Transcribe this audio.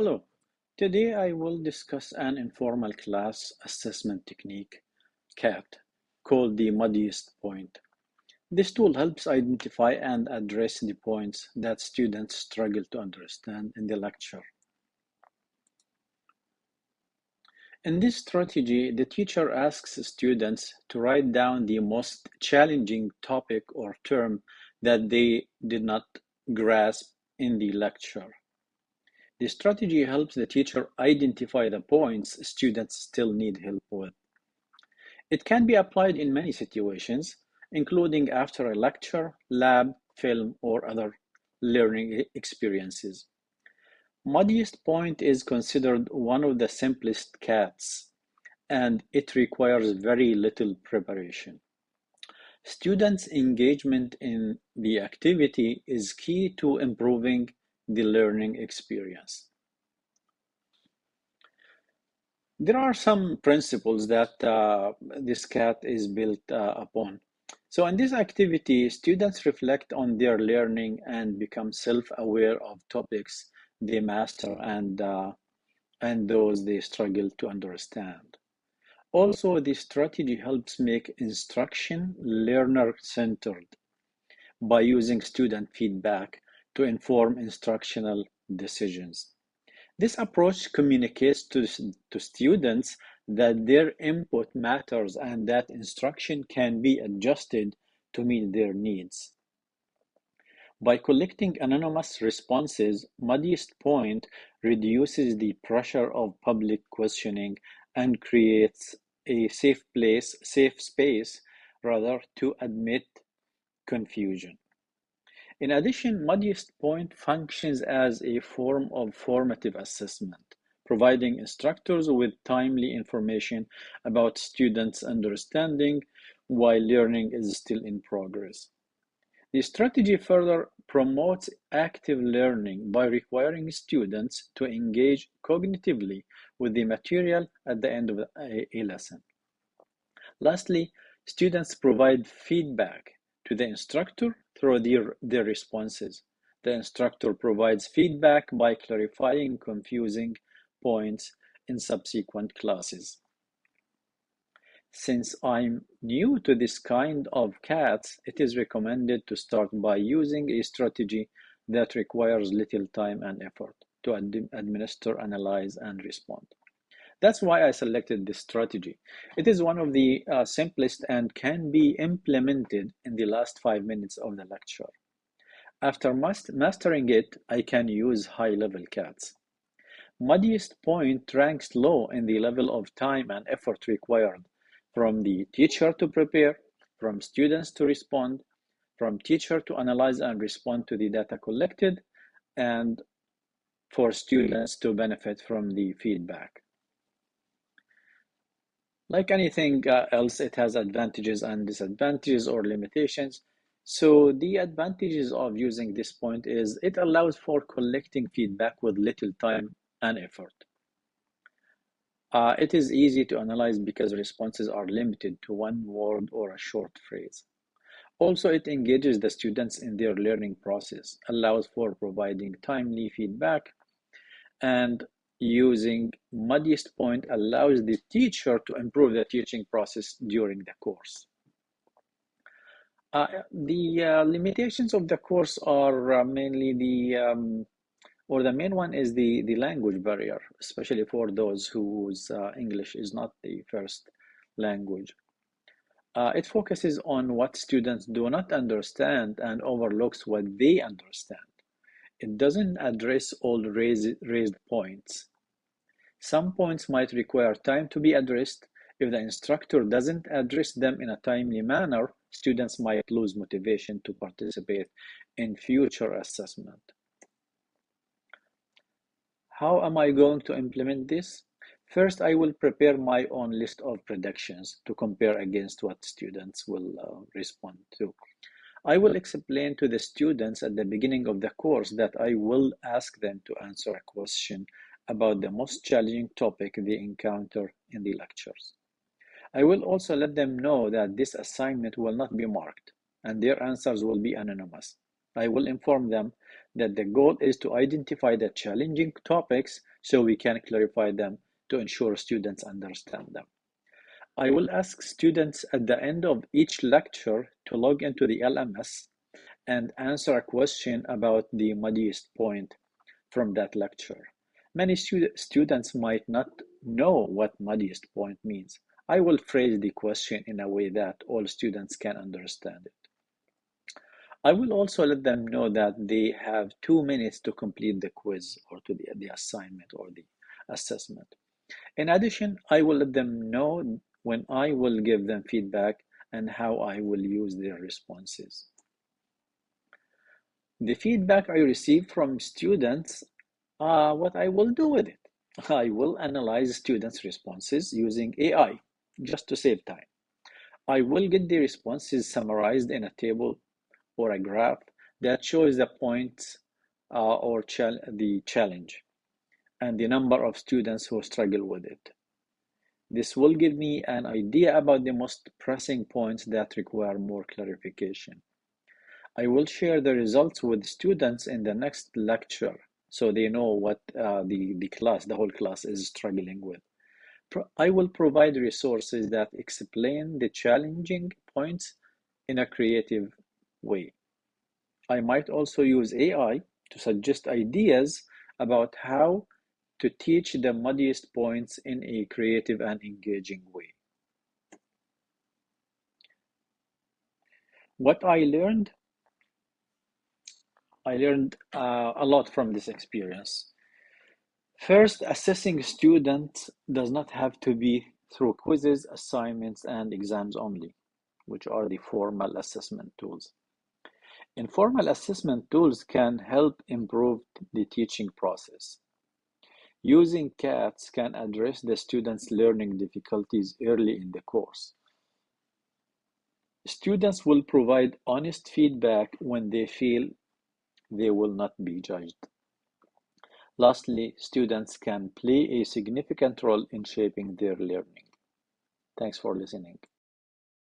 Hello, today I will discuss an informal class assessment technique, CAT, called the Muddiest Point. This tool helps identify and address the points that students struggle to understand in the lecture. In this strategy, the teacher asks students to write down the most challenging topic or term that they did not grasp in the lecture. The strategy helps the teacher identify the points students still need help with. It can be applied in many situations, including after a lecture, lab, film, or other learning experiences. Muddiest Point is considered one of the simplest CATs, and it requires very little preparation. Students' engagement in the activity is key to improving the learning experience. There are some principles that this CAT is built upon. So in this activity, students reflect on their learning and become self-aware of topics they master and those they struggle to understand. Also, the strategy helps make instruction learner-centered by using student feedback to inform instructional decisions. This approach communicates to students that their input matters and that instruction can be adjusted to meet their needs. By collecting anonymous responses, Muddiest Point reduces the pressure of public questioning and creates a safe space rather to admit confusion. In addition, Muddiest Point functions as a form of formative assessment, providing instructors with timely information about students' understanding while learning is still in progress. The strategy further promotes active learning by requiring students to engage cognitively with the material at the end of a lesson. Lastly, students provide feedback to the instructor through their responses. The instructor provides feedback by clarifying confusing points in subsequent classes. Since I'm new to this kind of CATs, it is recommended to start by using a strategy that requires little time and effort to administer, analyze, and respond. That's why I selected this strategy. It is one of the simplest and can be implemented in the last 5 minutes of the lecture. After mastering it, I can use high-level CATs. Muddiest Point ranks low in the level of time and effort required from the teacher to prepare, from students to respond, from teacher to analyze and respond to the data collected, and for students to benefit from the feedback. Like anything else, it has advantages and disadvantages or limitations. So the advantages of using this point is it allows for collecting feedback with little time and effort. It is easy to analyze because responses are limited to one word or a short phrase. Also, it engages the students in their learning process, allows for providing timely feedback, and using Muddiest Point allows the teacher to improve the teaching process during the course. The limitations of the course are mainly the main one is the language barrier, especially for those whose English is not the first language. It focuses on what students do not understand and overlooks what they understand. It doesn't address all raised points. Some points might require time to be addressed. If the instructor doesn't address them in a timely manner, students might lose motivation to participate in future assessment. How am I going to implement this? First, I will prepare my own list of predictions to compare against what students will respond to. I will explain to the students at the beginning of the course that I will ask them to answer a question about the most challenging topic they encounter in the lectures. I will also let them know that this assignment will not be marked and their answers will be anonymous. I will inform them that the goal is to identify the challenging topics so we can clarify them to ensure students understand them. I will ask students at the end of each lecture to log into the LMS and answer a question about the muddiest point from that lecture. Many students might not know what muddiest point means. I will phrase the question in a way that all students can understand it. I will also let them know that they have 2 minutes to complete the quiz or to the assignment or the assessment. In addition, I will let them know when I will give them feedback and how I will use their responses. The feedback I receive from students, what I will do with it. I will analyze students' responses using AI just to save time. I will get the responses summarized in a table or a graph that shows the points or the challenge and the number of students who struggle with it. This will give me an idea about the most pressing points that require more clarification. I will share the results with students in the next lecture so they know what the whole class is struggling with. I will provide resources that explain the challenging points in a creative way. I might also use AI to suggest ideas about how to teach the muddiest points in a creative and engaging way. What I learned a lot from this experience. First, assessing students does not have to be through quizzes, assignments, and exams only, which are the formal assessment tools. Informal assessment tools can help improve the teaching process. Using CATs can address the students' learning difficulties early in the course. Students will provide honest feedback when they feel they will not be judged. Lastly, students can play a significant role in shaping their learning. Thanks for listening.